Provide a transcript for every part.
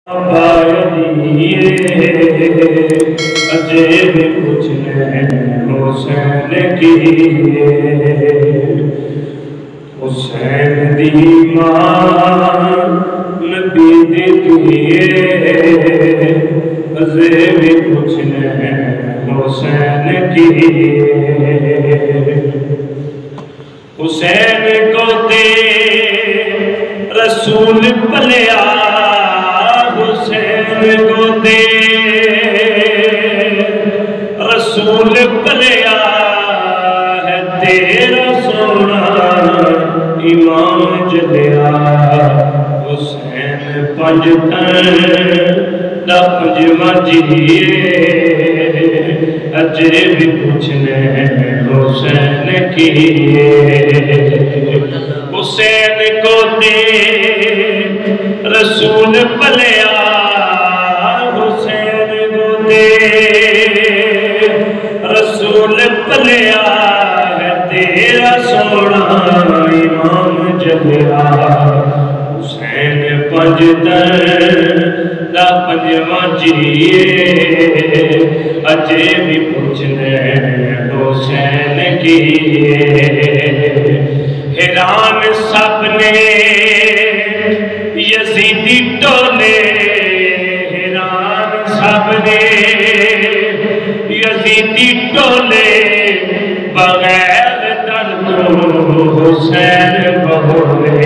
اجے بھی پوچھنے حسین کی حسین دی ماں نبی دی اجے بھی پوچھنے حسین کی حسین کو دے رسول پلیا حسین کو دے رسول پلیا ہے تیرا سونا امام جلیا حسین پنجتن دا پنجواں جیے اجے بھی پوچھنے حسین کی حسین کو دے رسول پلیا حسین کو دے رسول پلیا ہے تیرا سونا امام جلیا حسین پنجتن دا پنجواں جیے اجے بھی پوچھنے حسین کی حیران سب نے یزیدی ٹولے حیران سب نے یزیدی ٹولے بغیر درد حسین بولے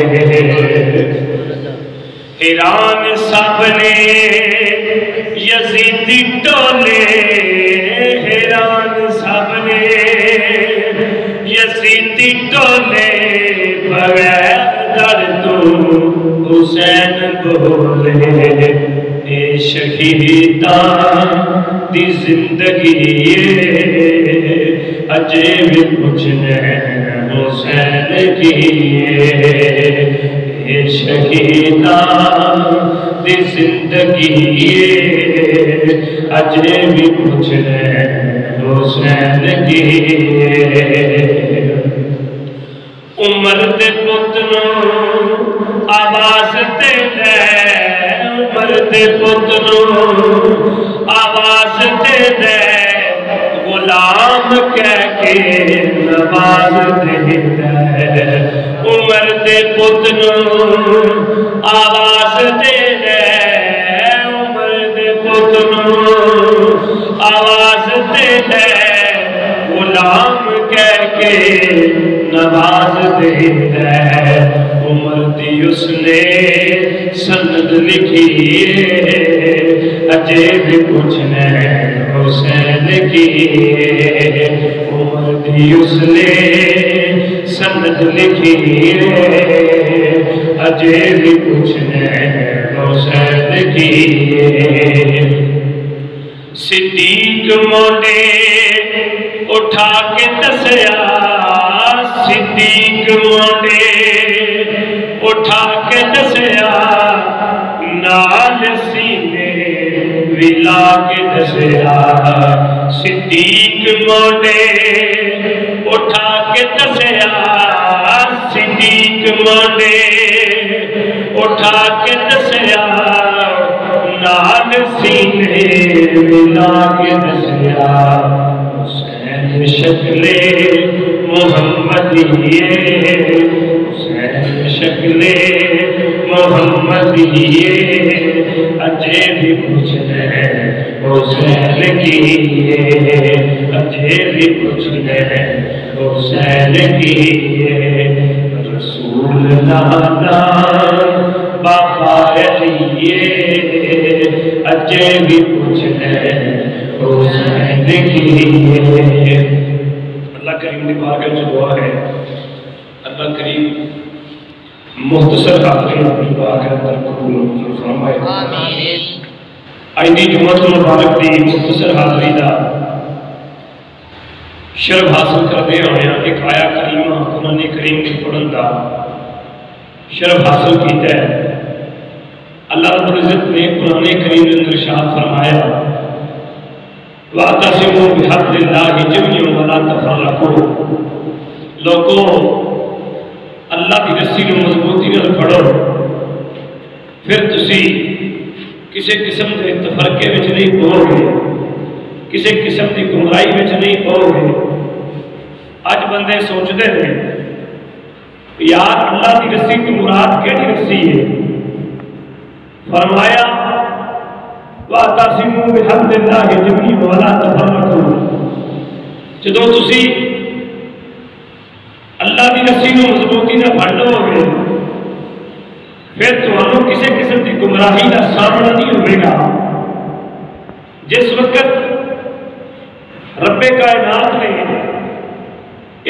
حیران سب نے یزیدی ٹولے حیران سب نے یزیدی ٹولے بغیر درد حسین بولے اے شہیدان دی زندگی اجے بھی پوچھنے حسین کی اے شہیدان دی زندگی اجے بھی پوچھنے حسین کی عمر دے پتنوں آواز دے دے عمر دے پتنوں آواز دے دے غلام کہہ کے نواز دے دے عمر دے پتنوں آواز دے دے عمر دے پتنوں آواز دے دے غلام کہہ کے نواز دے دے عمر دی اس نے سند لکھی اجے بھی پوچھنے حسین کی عمر دی اس نے سند لکھی اجے بھی پوچھنے حسین کی صدیق موڈے اٹھا کے دسیا صدیق موڈے اٹھا کے دسیا نال سینے ولا کے دسیا صدیق موڈے اٹھا کے دسیا صدیق موڈے اٹھا کے دسیا نال سینے ولا کے دسیا حسین شکل محمدیے حسین شکل محمدیے اجے بھی پوچھنے حسین کی اجے بھی پوچھنے حسین کی رسول دادا بابا علیے اجے بھی پوچھنے حسین کی اللہ کریم نے بارگاہ میں دعا ہے اللہ کریم مختصر حاضرین اپنی بارگاہ اندر قبول فرمائے آمین آئندی جمعہ المبارک دی مختصر حاضری دا شرف حاصل کرتے ہوئے ایک آیا کریمہ قرآن کریم کی پڑھن دا شرف حاصل کیتا ہے اللہ رب العزت نے قرآن کریم کے اندر ارشاد فرمایا وَاعْتَصِمُوا بِحَبْلِ اللَّهِ جَمِيعًا وَلَا تَفَرَّقُوا لوگوں اللہ کی رسی کو مضبوطی نال پڑھو پھر تسی کسی قسم کے تفرقے میں نہیں پو گے، کسی قسم کی گمراہی میں نہیں پو گے۔ اج بندے سوچتے ہیں یار اللہ کی رسی کی مراد کیڑی رسی ہے؟ فرمایا وَاعْتَصِمُوا بِحَبْلِ اللَّهِ جَمِيعًا وَلَا تَفَرَّقُوا۔ جدوں تسی اللہ کی رسی کو مضبوطی نہ پھڑ لو گے پھر تمہیں کسی قسم کی گمراہی کا سامنا نہیں ہوئے گا۔ جس وقت رب کائنات نے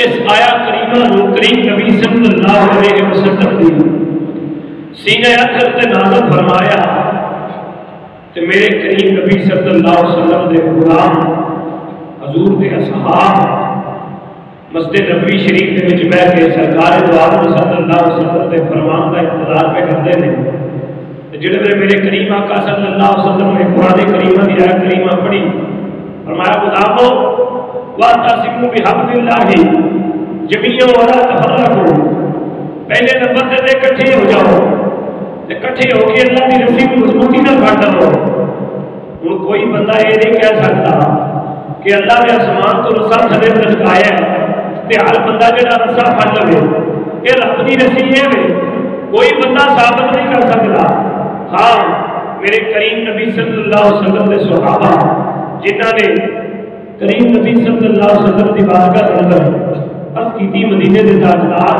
اس آیا کریمہ نو کریم نبی صلی اللہ علیہ وسلم دی سینہ اطہر تے نازل فرمایا تے میرے کریم نبی صلی اللہ علیہ وسلم دے غلام حضور دے اصحاب مسجد نبوی شریف دے وچ بیٹھ کے سرکار دو عالم صلی اللہ علیہ وسلم دے فرمان کا انتظار پہ کرتے ہیں۔ جڑے میرے کریم آقا صلی اللہ علیہ وسلم نے قرآن کریمہ دی آیت کریمہ پڑھی، فرمایا غلامو وَاعْتَصِمُوا بِحَبْلِ اللَّهِ جَمِيعًا وَلَا تَفَرَّقُوا۔ پہلے نمبر تے اکٹھے ہو جاؤ، اکٹھے ہو کے اللہ کی رسی کو مضبوطی نہ پھڑ لو۔ ہن کوئی بندہ یہ نہیں کہہ سکتا کہ اللہ نے آسمان تو رسا تھلے لٹکایا ہے تے ہر بندہ جڑا رسا پھڑ لے، یہ رب کی رسی ہے کوئی بندہ ثابت نہیں کر سکتا۔ ہاں میرے کریم نبی صلی اللہ علیہ وسلم کے صحابہ جنہاں نے کریم نبی صلی اللہ علیہ وسلم کی بارگاہ کے اندر عرض کی مدینے کے تاجدار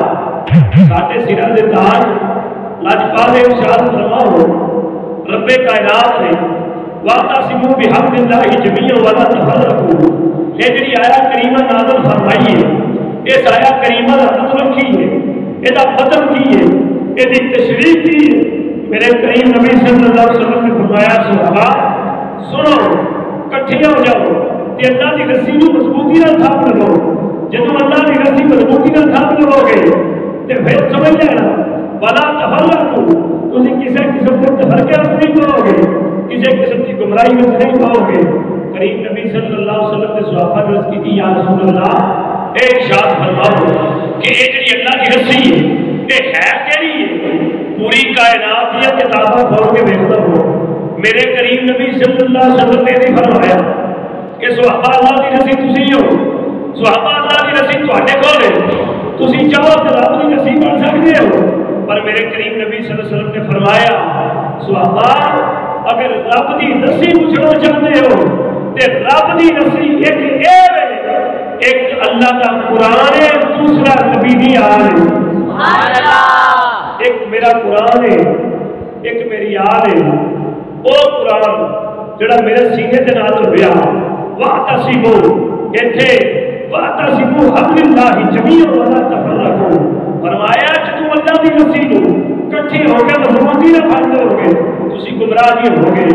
ساڈے سراں دے تاج لاجپال ارشاد فرماؤ رب کائنات نے وَاعْتَصِمُوا بِحَبْلِ اللَّهِ جَمِيعًا وَلَا تَفَرَّقُوا، یہ جڑی آیا کریمہ نازل فرمائی ہے اس آیا کریمہ کا مطلب کی ہے، یہ مطلب کی ہے، یہ تشریح کی ہے۔ میرے کریم نبی صلی اللہ علیہ وسلم نے فرمایا صحابہ سنو کٹھے ہو جاؤ تے اللہ کی رسی کو مضبوطی نہ تھام لو۔ جب اللہ کی رسی مضبوطی نہ تھام لو گے تو پھر سمجھ لینا وَلَا تَفَرَّقُوا، تسی کسی قسم کے تفرقے میں نہیں پاؤ گے، کسی قسم کی گمراہی میں نہیں پاؤ گے۔ کریم نبی صلی اللہ علیہ وسلم نے صحابہ نے عرض کی یا رسول اللہ اے ارشاد فرماؤ کہ یہ جڑی اللہ کی رسی ہے یہ ہے کیڑی ہے؟ پوری کائنات کی کتابیں کھول کے دیکھتا ہو میرے کریم نبی صلی اللہ علیہ وسلم نے نہیں فرمایا کہ صحابہ اللہ کی رسی تسی ہو، صحابہ اللہ کی رسی تواڈے کول ہے، تسی چاہو تے رب کی رسی بن سکتے ہو۔ پر میرے کریم نبی صلی اللہ علیہ وسلم نے فرمایا صحابہ اگر رب کی رسی پوچھنا چاہتے ہو تے رب کی رسی ایک اے ایک اللہ کا قرآن ہے، دوسرا نبی دی آل ہے۔ سبحان اللہ۔ ایک میرا قرآن ہے، ایک میری آل ہے۔ وہ قرآن جڑا میرے سینے تے نازل ہوا وَاعْتَصِمُوا ایتھے وَاعْتَصِمُوا بِحَبْلِ اللَّهِ جَمِيعًا وَلَا تَفَرَّقُوا، فرمایا جدوں اللہ کی رسی کو کٹھے ہو کے مضبوطی نہ پھڑ لو گے تسی گمراہ نہیں ہو گے،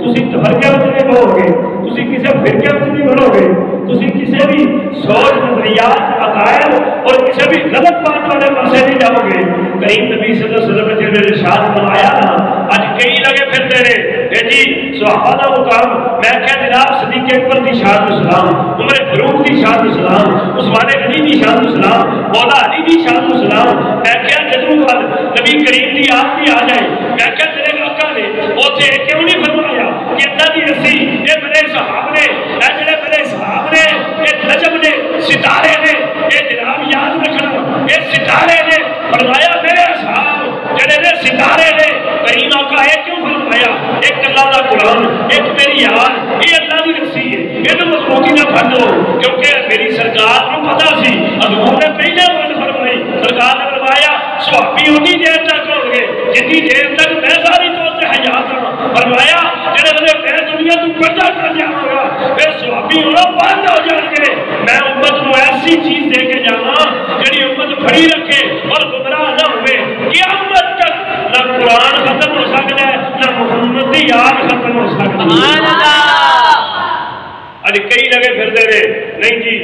تسی تفرقے میں نہیں ہو گے، تسی کسی فرقے میں نہیں بنو گے، تسی کسی بھی سوچ نظریات عقائد اور کسی بھی غلط بات والے پاسے نہیں جاؤ گے۔ کریم نبی صلی اللہ علیہ وسلم نے ارشاد فرمایا نا اج کئی لگے پھرتے رہے اے جی صحابہ دا مقام میں کہا جناب صدیق اکبر دی شان و سلام، عمر فاروق دی شان و سلام، عثمان غنی دی شان و سلام، مولا علی دی شان و سلام۔ میں کہا جدوں گل نبی کریم دی آپ بھی آ جائے میں کہا تیرے آقا نے اوتھے کیوں نہیں فرمایا کہ اللہ دی رسی اے میرے صحاب نے، اے جڑے میرے صحاب نے، اے نجم نے، ستارے نے، اے جناب یاد رکھنا اے ستارے نے، فرمایا میرے صحاب جڑے نے ستارے نے۔ کریم آقا اے کیوں فرمایا ایک اللہ دا قرآن ایک میری آل یہ اللہ دی رسی ہے، یہ تو مضبوطی نہ پھڑ لو کیونکہ میری سرکار کو پتا سی حضور نے پہلے گل فرمائی، سرکار نے فرمایا صحابی اتنی دیر تک ہو گے جتنی دیر تک میں ساری طور سے حیات ہوں، فرمایا جڑے بندے میں دنیا تو پردہ کر جاؤں گا پھر صحابی ہونا بند ہو جان گے۔ میں امت کو ایسی چیز دے کے جانا جڑی امت پھڑی رکھے اور گمراہ نہ ہوئے قیامت تک، نہ قرآن ختم ہو سکتا ہے نہ محمد کی یاد ختم ہو سکتی ہے۔ اج کئی لگے پھرتے رہے نہیں جی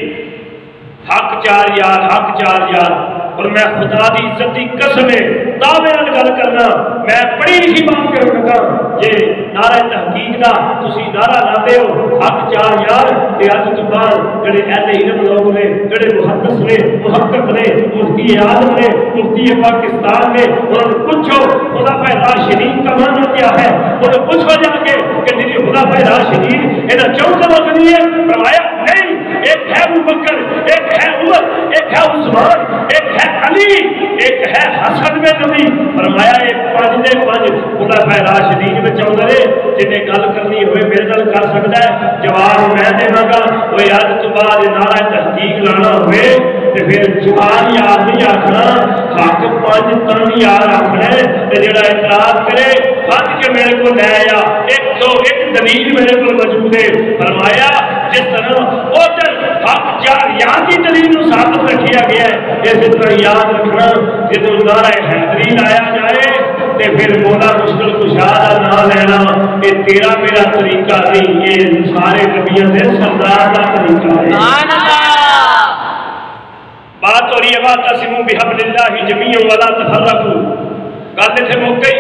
حق چار یار حق چار یار، اور میں خدا دی عزت دی قسم دعوے نال گل کرنا میں پڑھی لکھی بات کروں گا یہ نعرہ تحقیق دا تسی نعرہ لاتے ہو حق چار یار تے اج تو بعد جڑے اہل علم لوگ نے جڑے محدث نے محقق نے مفتی اعظم نے مفتی پاکستان نے انہوں نے پوچھو خلفائے راشدین کا معنی کیا ہے انہوں نے پوچھو جا کے کہ جی خلفائے راشدین انہاں چوں کا مطلب نہیں ہے فرمایا نہیں ایک ہے ابو بکر ایک ہے عمر ایک ہے عثمان ایک ہے علی ایک ہے حسن بن نبی فرمایا ایک پانچ دے پانچ خلفائے راشدین وچ آندے نے جنے گل کرنی ہوئے میرے نال کر سکدا ہے جواب میں دیواں گا اوے اج تو بعد نعرہ تحقیق لانا ہوئے تے پھر زبان یاد نہیں آکھنا حق پانچ تن یاد آکھنا تے جڑا اعتراض کرے بھج کے میرے کو لے آیا ایک دلیل میرے کو موجود ہے فرمایا جس طرح اوتر حق چار یاد کی دلیل نو ثابت رکھیا گیا ہے اسی طرح یاد رکھنا جدو نعرہ حیدری لایا جائے تے پھر مولا مشکل کشا کا نام لینا یہ تیرا میرا طریقہ نہیں یہ سارے نبیوں سے سردار کا طریقہ ہے بات ہو رہی ہے واعتصموا بحبل اللہ جميعا ولا تفرقوا گل تھے موقع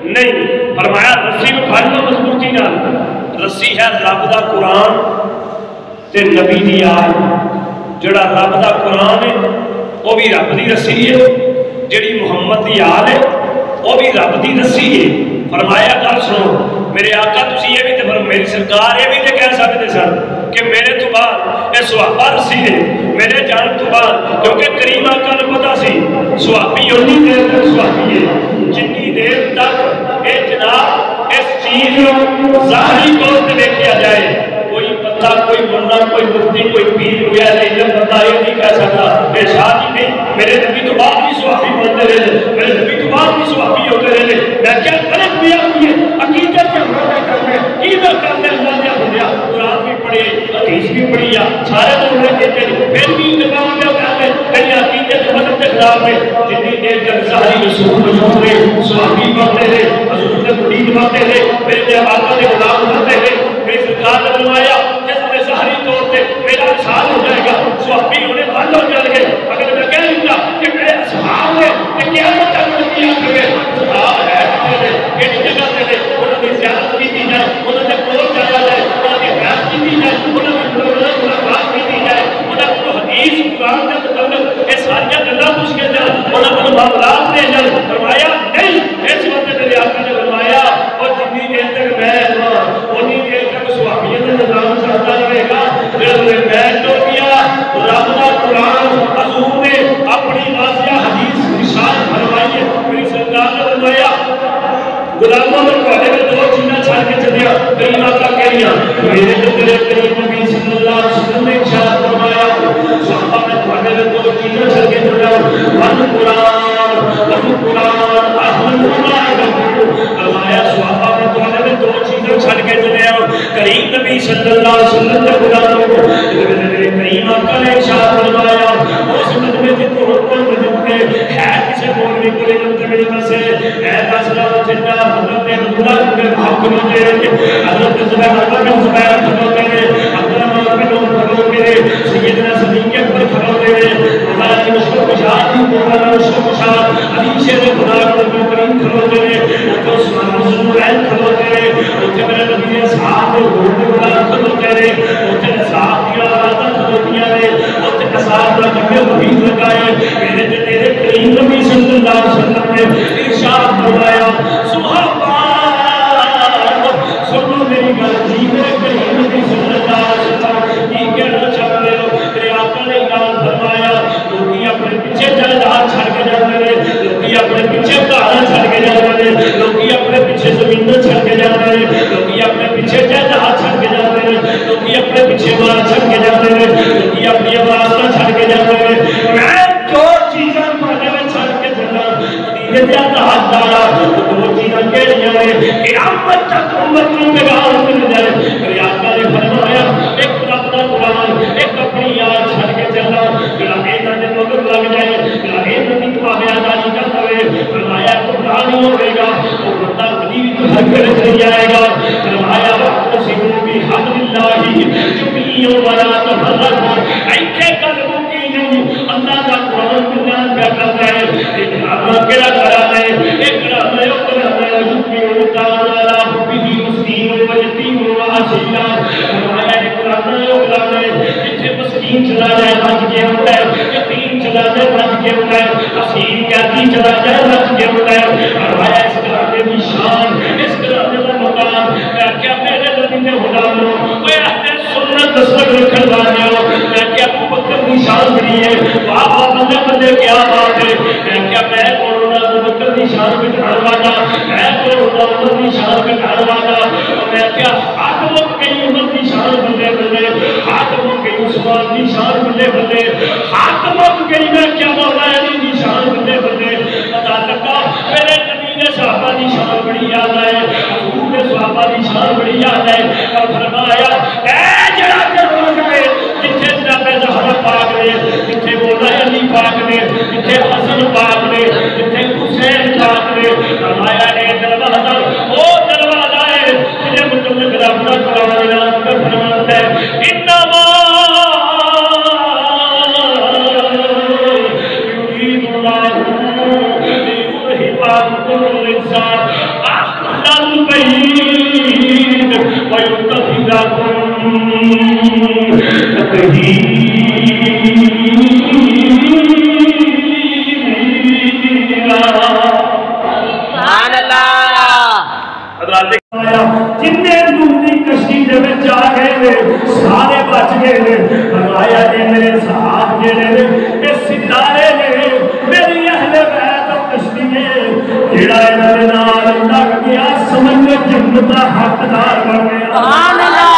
نہیں فرمایا رسی نو پھڑ لو مضبوطی نال رسی ہے رب دا قرآن تے نبی دی آل جڑا رب دا قرآن ہے وہ بھی رب دی رسی ہے جڑی محمد دی آل ہے وہ بھی رب دی رسی ہے فرمایا گل سنو میرے آقا تسی یہ بھی تے میری سرکار یہ بھی تے کہہ سکتے سن کہ میرے تو بعد یہ صحابہ رسی ہے میرے جان تو بعد کیونکہ کریم آقا نے پتا سی صحابی انی دیر تک صحابی ہے جتنی دیر تک اے جناب اس چیز ظاہری طور پہ دیکھا جائے کوئی پتہ کوئی بندہ کوئی مفتی کوئی پیر کوئی علم بندہ یہ نہیں کہہ سکتا کہ شاہ جی نہیں میرے نبی تو بعد بھی صحابی بنتے رہے میرے نبی تو بعد بھی صحابی ہوتے رہے میں کیا غلط بھی ہوئی ہے عقیدت کے حملہ کرنے کی نہ کرنے اللہ نے بندیا قرآن بھی پڑھے حدیث بھی پڑھی سارے تو انہیں کہتے ہیں پھر بھی انتقام میں کرنے کہیں عقیدت کے مذہب کے خلاف میں جتنی دیر تک ظاہری رسول موجود رہے صحابی بنتے رہے حضور کے مرید بنتے رہے میرے آقا کے غلام بنتے رہے میری سرکار نے فرمایا جس میں ظاہری طور پہ میرا وصال ہو جائے گا صحابی ہونے بند ہو جائیں گے اگر میں کہہ دوں گا کہ میرے اصحاب نے کہ قیامت تک ان کی آنکھ میں صحاب ہے کہڑی جگہ سے انہوں نے زیارت کی جائے انہوں نے کول جایا جائے انہوں نے بیعت کی جائے انہوں نے ملاقات کی جائے انہوں کو حدیث قرآن کے متعلق یہ ساری گلاں پوچھ کے جائے انہوں کو معاملات دے جائے فرمایا نہیں اس وقت میرے آقا نے فرمایا اور جتنی دیر تک میں اتنی دیر تک صحابیت کا نظام چلتا رہے گا جب میں بیٹھ تو کیا رب کا قرآن حضور نے اپنی واضح حدیث ارشاد فرمائی ہے میری سرکار نے فرمایا غلاموں نے کوڑے میں دو چیزیں چھڑ کے چلیا کریم آقا کہیا میرے تو تیرے کریم نبی صلی اللہ علیہ وسلم نے ارشاد فرمایا صحابہ نے کوڑے میں دو چیزیں چھڑ کے چلیا ون قرآن احمد فرمایا صحابہ نے کوڑے میں دو چیزیں چھڑ کے چلیا کریم نبی صلی اللہ علیہ وسلم نے غلاموں کو میرے کریم آقا نے ارشاد فرمایا اس مجمع میں تو حکم موجود ہے کسی مولوی کو علم کے میرے پاس ہے فیصلہ جنہ حضرت عبداللہ بن حق ہوتے ہیں حضرت زبیر بن زبیر ہوتے ہیں عبداللہ بن عمر ہوتے ہیں سیدنا صدیق اکبر ہوتے ہیں مولانا کی مشکل کشاد مولانا مشکل کشاد علی شیر خدا کے کریم ہوتے ہیں تو عثمان بن نورین ہوتے ہیں تو میرے نبی اصحاب اور غلام ہوتے ہیں تو اصحاب کی عادت ہوتی ہے تو اصحاب کا جمع وہی لگائے میرے تیرے کریم نبی صلی اللہ علیہ وسلم نے ارشاد فرمایا صحابہ سنو میری گل جی میرے کریم نبی صلی اللہ علیہ وسلم کی کہنا چاہتے ہو میرے آقا نے اعلان فرمایا لوگ اپنے پیچھے جائیداد چھڑ کے جاتے ہیں لوگ اپنے پیچھے گھر چھڑ کے جاتے ہیں لوگ اپنے پیچھے زمینیں چھڑ کے جاتے ہیں لوگ اپنے پیچھے جائیداد چھڑ کے جاتے ہیں لوگ اپنے پیچھے مال چھڑ کے جاتے ہیں لوگ اپنی آواز چھڑ کے جاتے ہیں میں جو چیزیں پڑھنے میں چھڑ کے چلنا مدینے کا ہاتھ ڈالا تو دو چیزیں کہڑیاں ہیں قیامت تک امت کو پیغام مل جائے میرے آقا نے فرمایا ایک رب کا قرآن ایک اپنی یاد چھڑ کے چلنا گلامینا نے مگر لگ جائے گلامینا کی تابعداری کرتا ہے فرمایا قرآن ہی ہوئے گا وہ بندہ غریب تو ہر گھر سے جائے گا فرمایا واعتصموا بحبل اللہ جميعا ولا تفرقوا ایسے قلبوں کی نہیں اللہ کا قرآن بیان کیا کرتا ہے ایک رحمت کیا کرا ہے ایک رحمت کیا کرا ہے یقین تعالی رب بھی مسکین و طرح جہنت کے اندر فرمایا اس گھرانے کی شان اس گھرانے کا مقام میں کیا میرے نبی نے غلاموں وہ اہل سنت دستک رکھن والے ہو میں کیا ابو بکر کی شان بڑی ہے واہ واہ بندے بندے کیا بات ہے میں کیا میں کورونا ابو بکر کی شان بٹھانے والا میں کورونا عمر کی شان بٹھانے والا میں کیا حاتم کی عمر کی شان بلے بلے حاتم کی عثمان کی شان بلے بلے حاتم کی میں کیا مولا علی کی شان بلے بلے پتا لگا میرے نبی نے صحابہ کی شان بڑی یاد ہے حضور نے صحابہ کی شان بڑی یاد ہے اور فرمایا اے جڑا کرو گئے جتھے جناب زہرا پاک نے جتھے مولا علی پاک نے جتھے حسن پاک نے جتھے حسین پاک نے فرمایا اے دروازہ او دروازہ ہے تجھے متعلق رب کا قرآن اعلان کر فرماتا ہے انما یرید اللہ لیذہب عنکم الرجس اہل البیت ویطہرکم جتنے دوسری کشتی دے وچ آ گئے سارے بچ گئے فرمایا جی میرے صاحب جڑے اے ستارے نے میری اہل بیت کشتی ہے جڑا انہاں دے نال لگ گیا سمجھ جنت دا حقدار بن گیا سبحان اللہ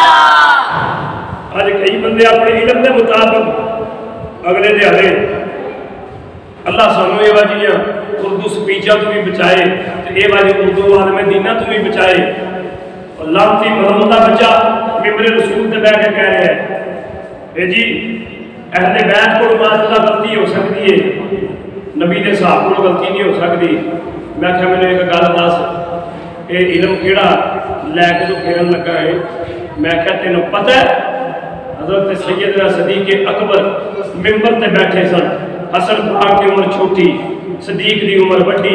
اج کئی بندے اپنے علم دے مطابق اگلے دیہڑے اللہ سانو یہ واجیاں اردو سپیچاں تو بھی بچائے یہ والی اردو عالم دینہ تو بھی بچائے اور لامتی مرم دا بچہ ممبر رسول تے بیٹھ کے کہہ رہے ہیں اے جی اہل بیت کو معاذ غلطی ہو سکتی ہے نبی دے صاحب کو غلطی نہیں ہو سکتی میں کہ میں ایک گل دس اے علم کیڑا لے کے تو پھرن لگا ہے میں کہ تینوں پتہ ہے حضرت سیدنا صدیق اکبر ممبر تے بیٹھے سن حسن پاک کی عمر چھوٹی صدیق دی عمر بڑی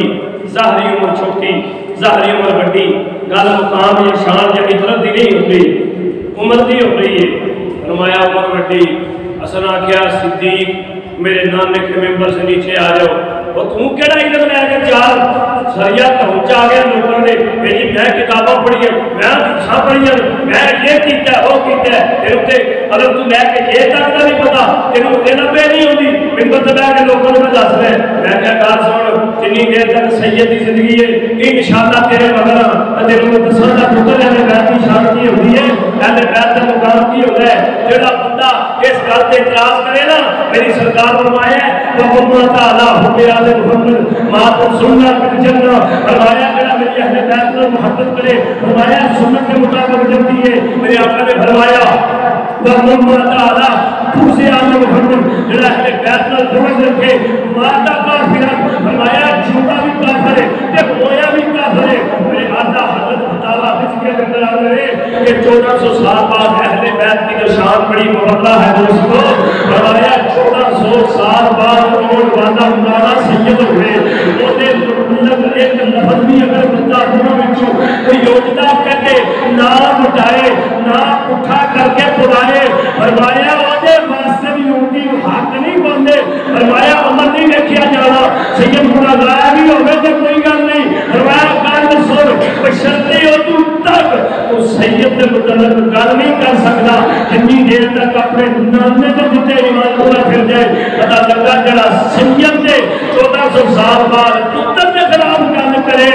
ظاہری عمر چھوٹی ظاہری عمر بڑی گل مقام یا شان یا عزت دی نہیں ہوتی عمر دی ہو رہی ہے فرمایا عمر بڑی حسن آخیا صدیق میرے نانے کے ممبر سے نیچے آ جاؤ اور تم کیڑا علم لے کے چار سریا پہنچ آ گیا لوگوں نے جی میں کتاباں پڑھی ہیں میں حدیثاں پڑھی ہیں میں یہ کیتا ہے وہ کیتا ہے تیرے تے اگر تو لے کے یہ تک کا نہیں پتا تینوں علم پہ نہیں ہوتی ممبر تے بیٹھ کے لوگوں نے دس رہے میں کیا گل سن جنی دیر تک سید کی زندگی ہے انشاءاللہ تیرے مگر تیرے متصل دا پتر اہل بیت کی شان کی ہوتی ہے اہل بیت کا مقام کی ہوتا ہے جڑا بندہ اس گل تے اعتراض کرے نا میری سرکار فرمایا ہے وَقُمَّا تَعْلَىٰ حُبِّيَا محمد مات سننا بالجنہ فرمایا جڑا میری اہل بیت کو محبت کرے فرمایا سنت کے مطابق جلتی ہے میرے آقا نے فرمایا وَقُمَّا تَعْلَىٰ حُبِّيَا محمد جڑا اہل بیت کو درست رکھے ماتا کافر فرمایا جھوٹا بھی کافر ہے تے مویا بھی کافر ہے میرے آقا حضرت فتاوا اس کے اندر آ رہے کہ 1400 سال بعد اہل بیت کی جو شان بڑی مبارک ہے دوستو فرمایا 1400 سال بعد کون والا مولا سید ہوئے اوتے مطلب ایک لفظ بھی اگر بندہ دونوں وچوں کوئی یوجنا کر کے نام مٹائے نام اٹھا کر کے بلائے فرمایا اوتے واسطے بھی ہوتی حق نہیں بندے فرمایا عمر نہیں دیکھا جانا سید خدا لایا بھی ہوئے تو کوئی گل نہیں فرمایا گل سن بشرطی ہو تو تک تو سید نے مطلب گل نہیں کر سکتا جنی دیر تک اپنے نامے تو جتے ایمان پورا پھر جائے پتا لگا جڑا سید نے 1400 سال بعد پتر کے خلاف گل کرے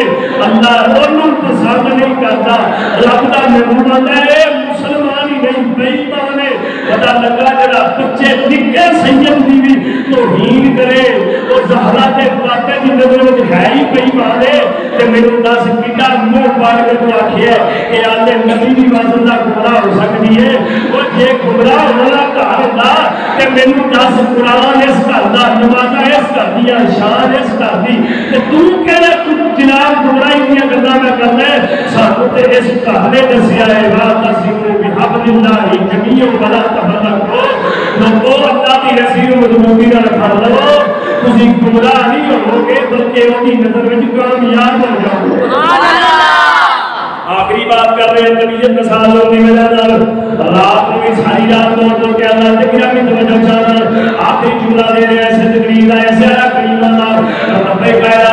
اللہ انہوں پسند نہیں کرتا رب دا محبوب ہے مسلمان ہی نہیں بے ایمان ہے پتا لگا جڑا بچے نکے سید دی بھی توہین کرے اور زہرا تے واقعے دی نظر وچ ہے ہی بے ایمان ہے تے میرے دس کیڑا منہ پاڑ کے تو آکھیا کہ آلے نبی دی واسطے دا گمراہ ہو سکتی ہے اور جے گمراہ والا گھر دا تے مینوں دس قرآن اس گھر دا نمازاں اس گھر دی شان اس گھر دی تے تو کہڑا جناب گمراہی دی گلاں میں کرنا ہے سانو تے اس گھر نے دسیا ہے وا تسیمو بحبل اللہ جمیع ولا تفرقوا لوگو اللہ دی رسول مضبوطی نال پھڑ لو تسی گمراہ نہیں ہو گے بلکہ اودی نظر وچ کامیاب ہو جاؤ سبحان اللہ آخری بات کر رہے ہیں طبیعت مثال ہونے میں نال رات کو بھی ساری رات کو کہ اللہ تکرا میں توجہ چاہنا آخری جملہ دے رہے ایسے تقریر ایسے کریم اللہ رب کہہ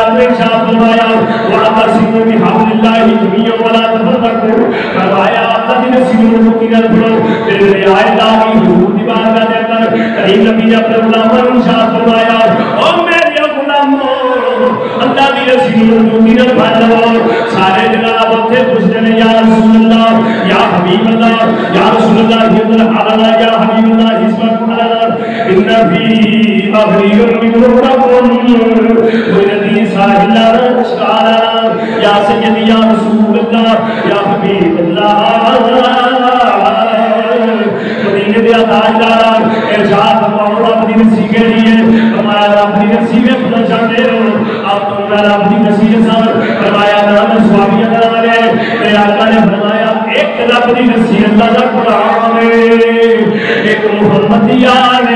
اللہ دی نصیب مضبوطی نال پڑھو پھر میرے آئے لاغی حضور دی بارگاہ دے اندر کریم نبی نے اپنے غلاموں کو ارشاد فرمایا او میرے غلاموں اللہ دی نصیب مضبوطی نال پڑھ لو سارے جناب اوتھے پوچھدے نے یا رسول اللہ یا حبیب اللہ یا رسول اللہ یا حبیب اللہ اسمع ان فی ابریل من ربکم والذی ساحل اشکارا یا سیدی یا رسول اللہ یا حبیب اللہ مدینے دے تاجدار ارشاد فرماؤ رب دی نصیب کے لیے ہمارا رب دی نصیب خدا چاہتے ہو آپ تو میرا رب دی نصیب سان فرمایا نام سوابی ادا ہے میرے آقا نے فرمایا ایک رب دی نصیب اللہ دا قرآن ایک محمدیان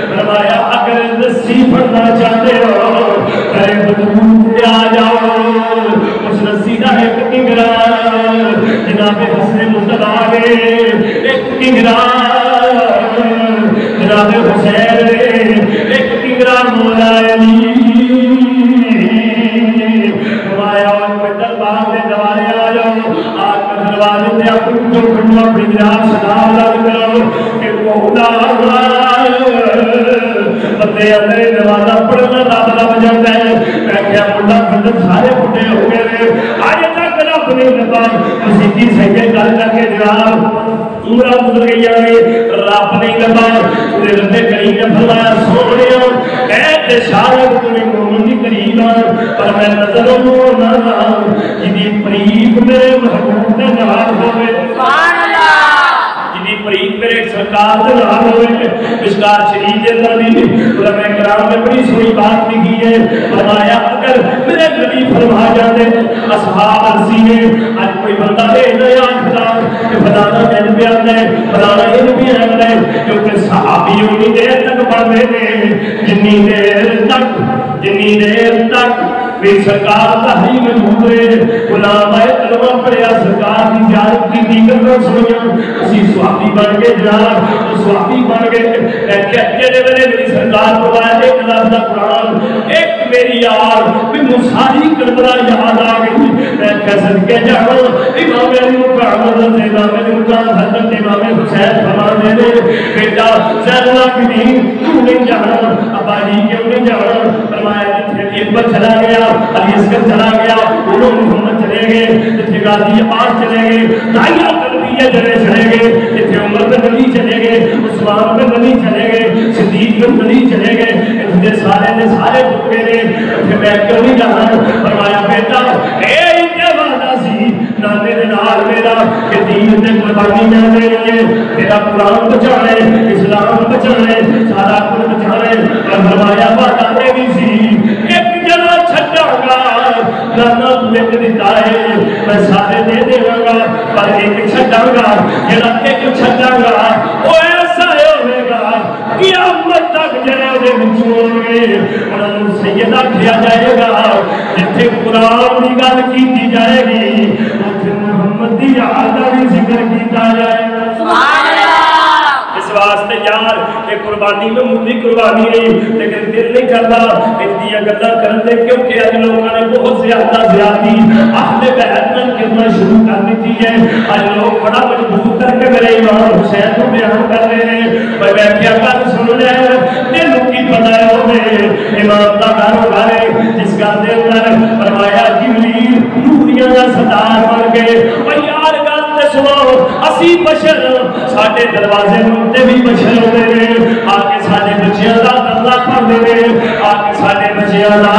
فرمایا اگر نصیب پڑھنا چاہتے ہو کرے بدرود آ جاؤ اس نصیب دا ایک کنگرا جناب حسن مصطفیٰ ایک کنگرا جناب حسین ایک کنگرا مولا علی فرمایا کوئی دربار میں دوارے آ جاؤ آج کا دروازے میں اپنی جو کھڑو اپنی جناب سلام لگ کرو کہ مولا بندے اندر نمازہ پڑھنا رب رب جاتا ہے میں کیا مولا بندے سارے بڑھے ہو گئے آج تک رب نہیں لگا کسی کی سہے کر کے جناب عمرہ گزر گئی ہے رب نہیں لگا پورے رب کریم نے فرمایا سونے اے شارت تمہیں مومن کی قریب پر میں نظر نہ جنی پریب میرے محبوب نے نہار ہوئے سبحان اللہ جنی پریب میرے سرکار نے نہار ہوئے مشکار شریف کے اندر بھی علماء کرام نے بڑی سوئی بات لکھی ہے فرمایا اگر میرے نبی فرما جاتے اصحاب عرصی نے آج کوئی بندہ ہے نیا خدا کہ فلانا علم بیان ہے فلانا علم بیان ہے کیونکہ صحابی انہی دیر تک پڑھتے تھے جنی دیر تک میری سرکار تحریم موجود ہے غلام آئے کلمہ پڑھیا سرکار کی جانب کی دیگر کو سنیا اسی صحابی بن کے جناب تو صحابی بن کے کہتے ہیں میری سرکار کو آیا ایک لفظ قرآن ایک میری یار بھی مساری کربلا یاد آ گئی میں کیسد کے جاؤں امام علی مقام حضرت امام علی مقام حضرت امام حسین فرمان دے دے بیٹا زین اللہ کی دین کیوں نہیں جانا ابا جی کیوں نہیں جانا فرمایا جتنے پر چلا گیا علی اسکر چلا گیا انہوں محمد چلے گئے جتنے غازی عباس چلے گئے دائیہ قلبیہ چلے گئے جتنے عمر بن علی چلے گئے عثمان بن علی چلے گئے صدیق بن علی چلے گئے اتنے سارے بکے نے اتنے میں کیوں نہیں جانا فرمایا بیٹا اے انتے وعدہ سی نانے دے نال میرا کہ دین تے قربانی نہ دے لیے میرا قرآن بچانے اسلام بچانے سارا کچھ بچانے اور فرمایا وعدہ دے بھی سی ایک جنا چھٹا گا نانا تمہیں دیتا ہے میں سارے دے دے گا پر ایک چھٹا گا جنا ایک چھٹا گا وہ ایسا ہوئے گا قیامت تک جنے دے بچوں گے انہوں سیدہ کیا جائے گا جتھے قرآن کی گل کی جائے گی اتھے محمد دی آدھا بھی ذکر کیتا جائے گا سبحان اللہ اس واسطے یار ایک قربانی میں ملی قربانی نہیں لیکن دل نہیں کرتا اتنی گلا کرتے کیونکہ آج لوگوں نے بہت زیادہ زیادتی اہل بیت میں کرنا شروع کر دیتی ہے آج لوگ بڑا مجبور کر کے میرے امام حسین کو بیان کر رہے ہیں میں بیٹھیا کر سن رہے ہیں دل کی پتہ ہوئے امام کا گھر گھرے جس کا دل اندر فرمایا جبریل نوریاں کا ستار بن کے اور یار گل تے سنو اسی بشر ساڈے دروازے منتے بھی بشر ہوتے ہیں آکے ساڈے بچیاں دا ترلا کرتے ہیں آکے ساڈے بچیاں دا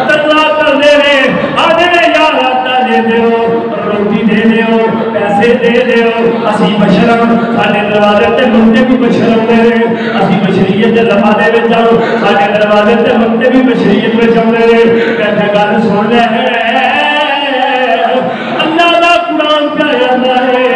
ترلا کرتے ہیں آدھے نے یار آتا دے دیو روٹی دے دیو پیسے دے دیو اسی بشر ساڈے دروازے تے منتے بھی بشر ہوتے ہیں اسی بشریت دے دروازے میں جاؤ ساڈے دروازے تے منتے بھی بشریت میں چلتے ہیں کہتے گل سن لے اللہ دا قرآن کا یادہ ہے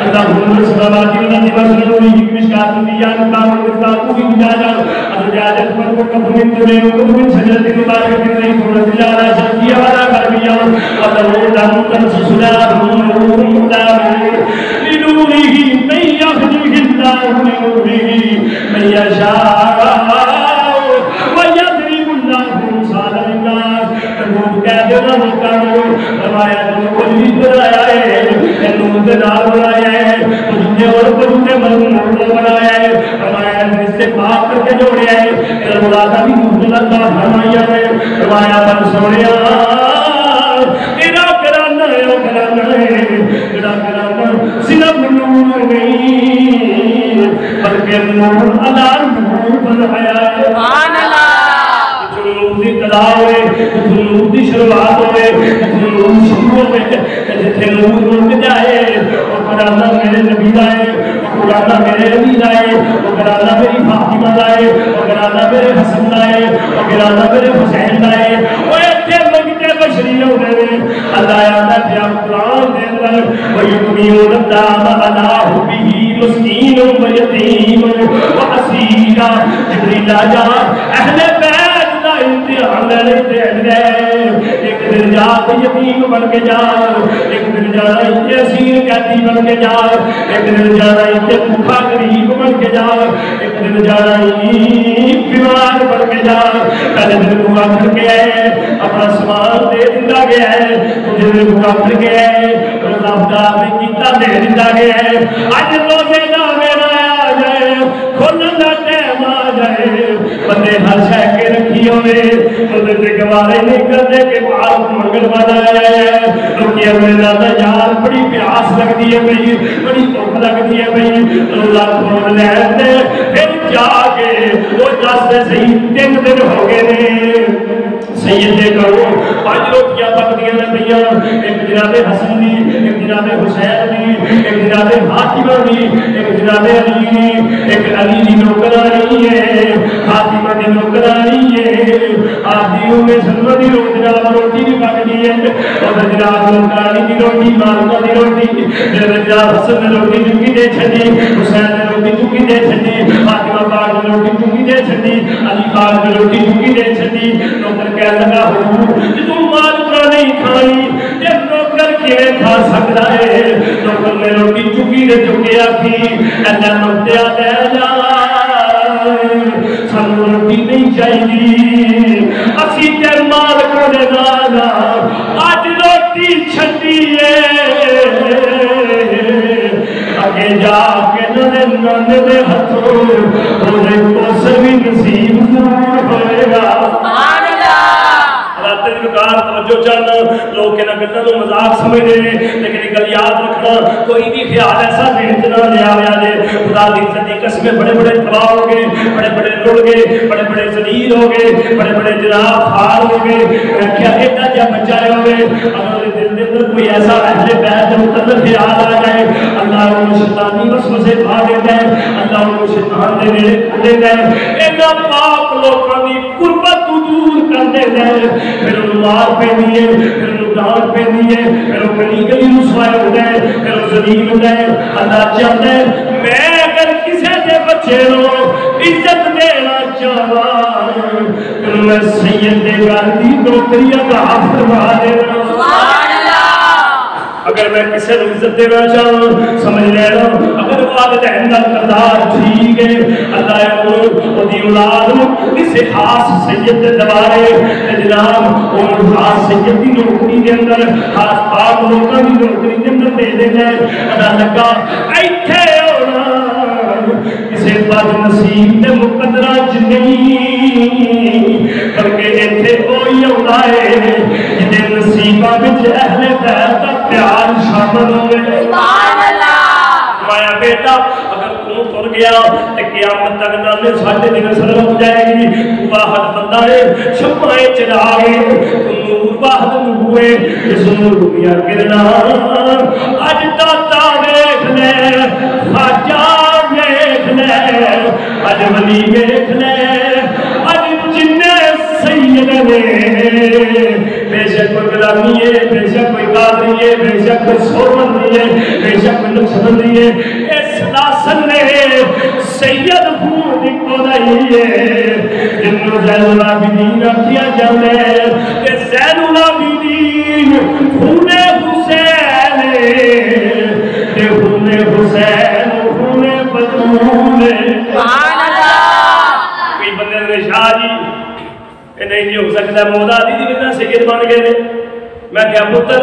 اللہ حضور صلی اللہ علیہ وسلم کی مشکات دیا نظام الاسلام کو بھی جانا ازجاجت پر کو کبھی تمہیں کبھی شجرت مبارک کی نہیں تھوڑا تجارہ شکی والا کر دیا اللہ دام کر سسنا نور لنوری من یخرج اللہ لنوری من یشاء ویضرب اللہ امثال للناس وہ کہہ دینا مکان فرمایا تو کوئی بنایا ہے وجود دار بنایا ہے، وجود اور وجود مضمون بنایا ہے، فرمایا اس سے پاک کر کے جوڑیا ہے، مرادہ بھی محمد اللہ فرمایا ہے، فرمایا بن سونیا تیرا کرانا ہے وہ کرانا ہے، تیرا کرانا صرف نور نہیں بلکہ نور اللہ نور بنایا ہے، سبحان اللہ، نور دی ابتدا ہوئے، نور دی شروعات ہوئے، نور شروع ہوئے، جتھے نور رک جائے وہ کرانا میرے نبی لائے، وہ کرانا میرے علی لائے، وہ کرانا میری فاطمہ لائے، وہ کرانا میرے حسن لائے، وہ کرانا میرے حسین لائے، وہ اتھے منگتے بشری ہونے میں اللہ یادہ پیا قرآن دے اندر وَيُقْمِيُونَ الدَّامَ عَلَىٰ حُبِّهِ مُسْكِينٌ وَيَتِيمٌ وَأَسِيرٌ جبریل آجا اہل بیت دا امتحان لیتے ہیں، ایک دن جا یتیم بن کے جا، ایک دن جانا اتنے اسیر قیدی بن کے جا، ایک دن جانا اتنے بھوکا غریب بن کے جا، ایک دن جانا بیمار بن کے جا، پہلے دن کو آخر کے آئے اپنا سامان دے دیتا گیا ہے، دوسرے دن کو آخر کے آئے روزہ افطار میں کیتا دے دیتا گیا ہے، آج روزے دا میرا آ جائے کھولن دا ٹائم آ جائے، بندے ہر شے کے رکھی ہوئے بندے گوارے نہیں کرتے کہ معاف منگل بنایا ہے، لوکی اپنے دادا یار بڑی پیاس لگتی ہے بھئی، بڑی بھوک لگتی ہے بھئی، روزہ کھول لیتے پھر جا کے وہ جاستے صحیح 3 دن ہو گئے نے سیدے کرو 5 روٹیاں پکدیاں نے پئیاں، ایک جناب حسن دی، ایک جناب حسین دی، ایک جناب فاطمہ دی، ایک جناب علی دی، ایک علی دی نوکرانی ہے، فاطمہ دی نوکرانی ہے، آپ دی سلمہ دی روٹی بھی پکدی ہے، اور جناب نوکرانی دی روٹی، مالکہ دی روٹی، جناب حسن نے روٹی چکی دے چھڈی، حسین نے روٹی چکی دے چھڈی، فاطمہ پاک نے روٹی چکی دے چھڈی، علی پاک نے روٹی چکی دے چھڈی، نوکر کہہ لگا حضور تو مالکہ نہیں کھائی جب نوکر کیویں کھا سکتا ہے، نوکر نے روٹی چکی دے چکی آکھی اللہ مردیا دے جا سانو روٹی نہیں چاہیے اسی تے مالکہ دے نالا آج روٹی چھڈی ہے آگے جا کے نانے دے ہتھوں روزے کوسر بھی نصیب ضرور ہوئے گا، سبحان اللہ، کار توجہ چاہنا لوگ کہنا گلوں کو مذاق سمجھتے ہیں، لیکن ایک گل یاد رکھنا کوئی بھی خیال ایسا ذہن چ نہ لیا ہوا جائے خدا دی عزت دی قسمیں بڑے بڑے تباہ ہو گئے، بڑے بڑے رڑ گئے، بڑے بڑے ذلیل ہو گئے، بڑے بڑے جناب خار ہو گئے، کیا ایڈا جا بچائے ہوئے اگر دل دے اندر کوئی ایسا اہل بیت جو مقدس خیال آ جائے اللہ ان شیطانی وسوسے پا دیتا ہے، اللہ ان شیطان دے نیڑے کر دیتا ہے، اینا پاک لوگوں کی قربت دور کر دیتا ہے، پھر انہوں مار پہ دیئے، پھر انہوں ڈانٹ پہ دیئے، پھر انہوں گلی گلی رسوائے ہو گئے، پھر انہوں ذلیل ہو گئے، اللہ چاہتا ہے میں اگر کسی دے بچے نو عزت دینا چاہاں پھر میں سید دے گھر دی نوکری عطا فرما دینا، سبحان اللہ، اگر میں کسی کو عزت دینا چاہوں سمجھ لینا اگر والدین کا کردار ٹھیک ہے اللہ وہ دی اولاد کسی خاص سید دے دوارے جناب وہ خاص سید دی نوکری دے اندر خاص پاک لوگوں دی نوکری دے اندر دے دینا اللہ لگا ایتھے ہونا کسی بد نصیب دے مقدرہ نہیں بلکہ ایتھے ہوئی ہوتا ہے جنہیں نصیبہ بچ اہل بیت کا پیار شامل ہوئے، سبحان اللہ، مایا بیٹا اگر تو تر گیا تو قیامت تک نامے ساڑھے دن سر رکھ جائے گی، تو واحد بندہ ہے شمائے چراغے تو نور واحد نوے جس نور دنیا گرنا آج داتا دیکھ لے خاجہ دیکھ لے آج ولی دیکھ لے آج جنہ سید نے بے شک کوئی گلامی ہے، بے شک کوئی قادری ہے، بے شک کوئی سورمندی ہے، بے شک کوئی نقشبندی ہے، اس ناسن نے سید خود کو نہیں ہے جنہوں زین العابدین کیا جانے کہ زین العابدین خون حسین کہ خون حسین خون بطول، سبحان اللہ، کوئی بندے نے شاہ جی نہیں ہو سکتا مولا دی دی بنا سید بن گئے میں کیا پتر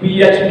PhD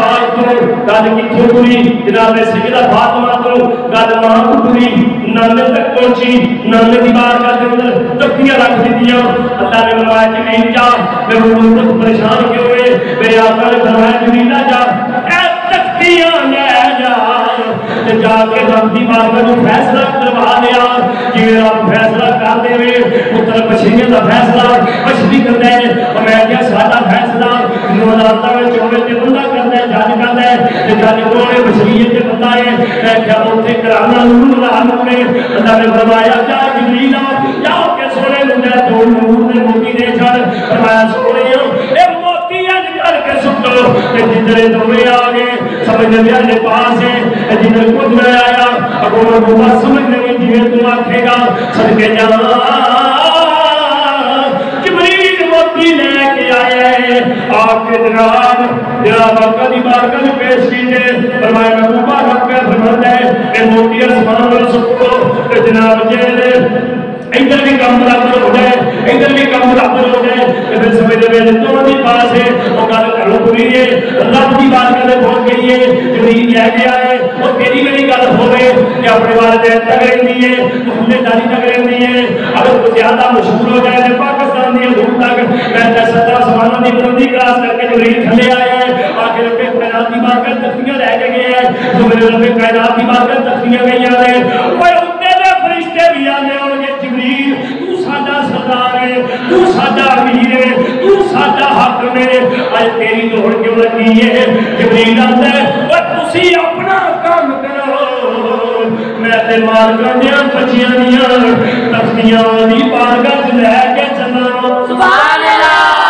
پاک تو گل کتوں پوری جناب سیدہ فاطمہ تو گل ماں کو پوری نانے تک پہنچی نانے کی بارگاہ کے اندر تختیاں رکھ دیتیاں اللہ نے فرمایا کہ نہیں جا میں حضور پریشان کیوں ہوئے میرے آقا نے فرمایا کہ نہیں جا اے تختیاں لے جا کے رب دی بارگاہ میں فیصلہ کروا لیا جی رب فیصلہ کر دے پتر بچیاں دا فیصلہ بچی کرتا ہے اور میں کیا ساڈا فیصلہ نولاتا میں چوڑے تے بندہ کرتا ہے جج کرتا ہے تے جج کوڑے بچیے تے بندہ ہے میں کیا اوتھے کرانا نور اللہ نے اللہ نے فرمایا جا جبریل جاؤ کے سونے مجھے دو نور نے موتی دے چھڑ فرمایا سونے اے موتی اج کر کے سٹو تے جدرے دوے آ گئے سمجھ لیا نے پاس ہے جدھر کچھ نہ آیا اب وہ بہت سمجھ نہیں جیوے تو آکھے گا صدقے جان جبریل موتی لے کے آئے آپ کے جناب آقا دی بارگاہ میں پیش کیجئے فرمایا محبوبہ رب کا فرماتا ہے کہ موتی آسمان پر سکو کہ جناب جیلے ادھر بھی کم برابر ہو جائے ادھر بھی کم برابر ہو جائے کہ پھر سمجھ لے دونوں دی پاس ہے وہ گل کرو پوری ہے رب کی بارگاہ میں پہنچ گئی ہے جبریل کہہ گیا ہے وہ تیری میری گل ہوے کہ اپنے والدین تک رہندی ہے محلے داری تک رہندی ہے اگر کوئی زیادہ مشہور ہو جائے تو پاکستان دی حدود تک میں 17 آسمانوں کی بلندی کراس کر کے جبریل تھلے آیا ہے آخر رب کائنات کی بارگاہ تختیاں لے کے گئے ہیں تو میرے رب کائنات کی بارگاہ تختیاں گئی ہیں وہ اتنے دے فرشتے بھی آنے ہوں گے جبریل تو ساڈا سردار ہے تو ساڈا امیر ہے تو ساڈا حاکم ہے اج تیری دوڑ کیوں لگی ہے جبریل آتا ہے وہ تسی اپنا کام کرو میں تے مالکاں دیاں بچیاں دیاں تختیاں دی بارگاہ لے کے چلاں سبحان اللہ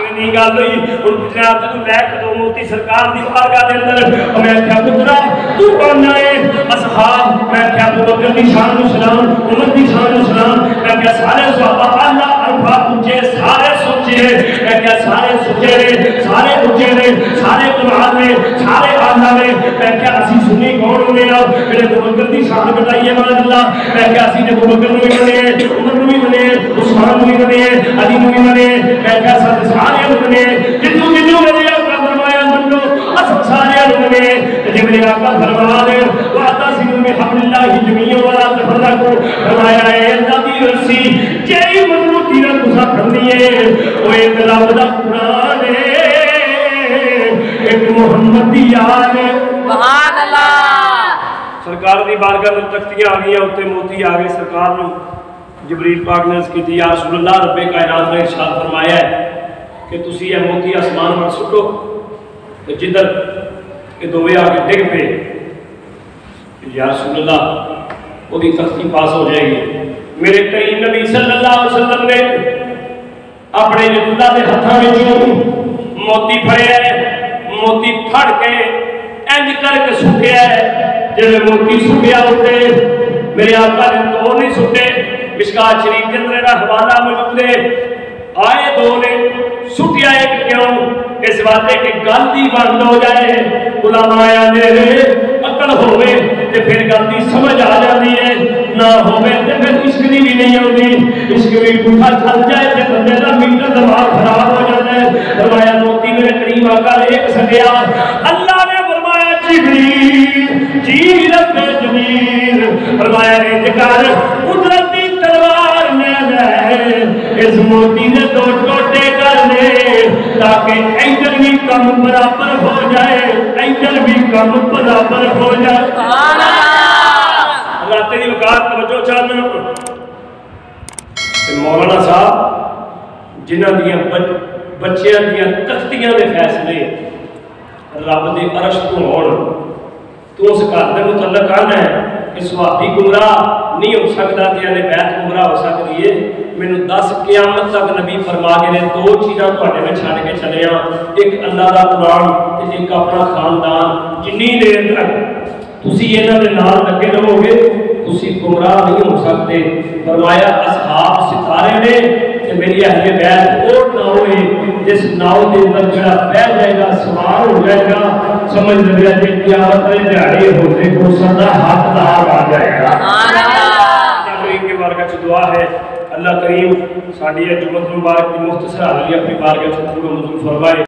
نہیں گل ہوئی ہن جناب تو لے کے دو موتی سرکار دی بارگاہ دے اندر میں کیا پترا تو بننا ہے اصحاب میں کیا ابو بکر دی شان و سلام عمر دی شان و سلام میں کیا سارے صحابہ اللہ الفا اونچے سارے سوچے میں کیا سارے سوچے نے سارے اونچے نے سارے قرآن نے سارے آلہ نے میں کیا اسی سنی کون ہونے نا میرے ابو بکر دی شان بتائیے مان اللہ میں کیا اسی نے ابو بکر نو بھی بنے عمر نو بھی بنے عثمان نو بھی بنے علی نو بھی بنے میں کیا سارے نو بنے جتوں جتوں میرے آقا فرمایا منو اساں سارے نو بنے تے میرے آقا فرما دے واعتصموا بحبل اللہ جميعا ولا تفرقوا فرمایا اے اللہ دی رسی جیڑی مضبوطی نال تساں پڑھنی ہے او ایک رب دا قرآن ہے ایک محمد دی یاد ہے سبحان اللہ سرکار دی بارگاہ میں تختیاں آ گئی اوتے موتی آ گئے سرکار نو جبریل پاک نے عرض کی یا رسول اللہ رب کائنات نے ارشاد فرمایا ہے کہ تسی یہ موتی آسمان پر سٹو کہ جدھر کہ دوے آ کے ڈگ پہ یا رسول اللہ وہ بھی تختی پاس ہو جائے گی میرے کریم نبی صلی اللہ علیہ وسلم نے اپنے اللہ کے ہاتھوں میں موتی پھڑے موتی پھڑ کے انج کر کے سٹیا ہے جب موتی سٹیا ہوتے میرے آقا نے دو نہیں سٹے مشکات شریف کے اندر حوالہ موجود ہے آئے دو نے سٹیا ایک کیوں اس واسطے کہ گل دی بند ہو جائے علماء نے عقل ہوے تے پھر گل دی سمجھ آ جاتی ہے نہ ہوے تے پھر عشق دی بھی نہیں آتی عشق بھی پٹھا چل جائے تے بندے دا میٹر دماغ خراب ہو جاتا ہے فرمایا موتی میرے کریم آقا نے ایک سکیا اللہ نے فرمایا جبریل جی رب جمیل فرمایا انج کر قدرتی تلوار نے لے اس موتی نے دو ٹوٹے کر دے تاکہ اینجل بھی کم برابر ہو جائے اینجل بھی کم برابر ہو جائے اللہ تیری وقار توجہ چاہنا مولانا صاحب جنہ دیا بچیاں دیا تختیاں دے فیصلے رب دے عرش تو ہون تو اس گھر دے متعلق آنا ہے کہ صحابی گمراہ نہیں ہو سکتا تے اہل بیت گمراہ ہو سکتی ہے مینوں 10 قیامت تک نبی فرما کے نے دو چیزاں تواڈے میں چھڈ کے چلے ہاں ایک اللہ دا قرآن تے ایک اپنا خاندان جنی دیر تک تسی انہاں دے نال لگے رہو گے تسی گمراہ نہیں ہو سکتے فرمایا اصحاب ستارے نے کہ میری اہل بیت اور نہ ہوئے جس ناؤ دے اندر جڑا بہ جائے گا سوار ہو جائے گا سمجھ لگا کہ قیامت کے دہاڑے ہوتے کو سدا حقدار آ جائے گا سبحان اللہ کریم کی بارگاہ سے دعا ہے اللہ کریم ساڈی جمعہ مبارک کی مختصر حاضری اپنی بارگاہ سے منظور فرمائے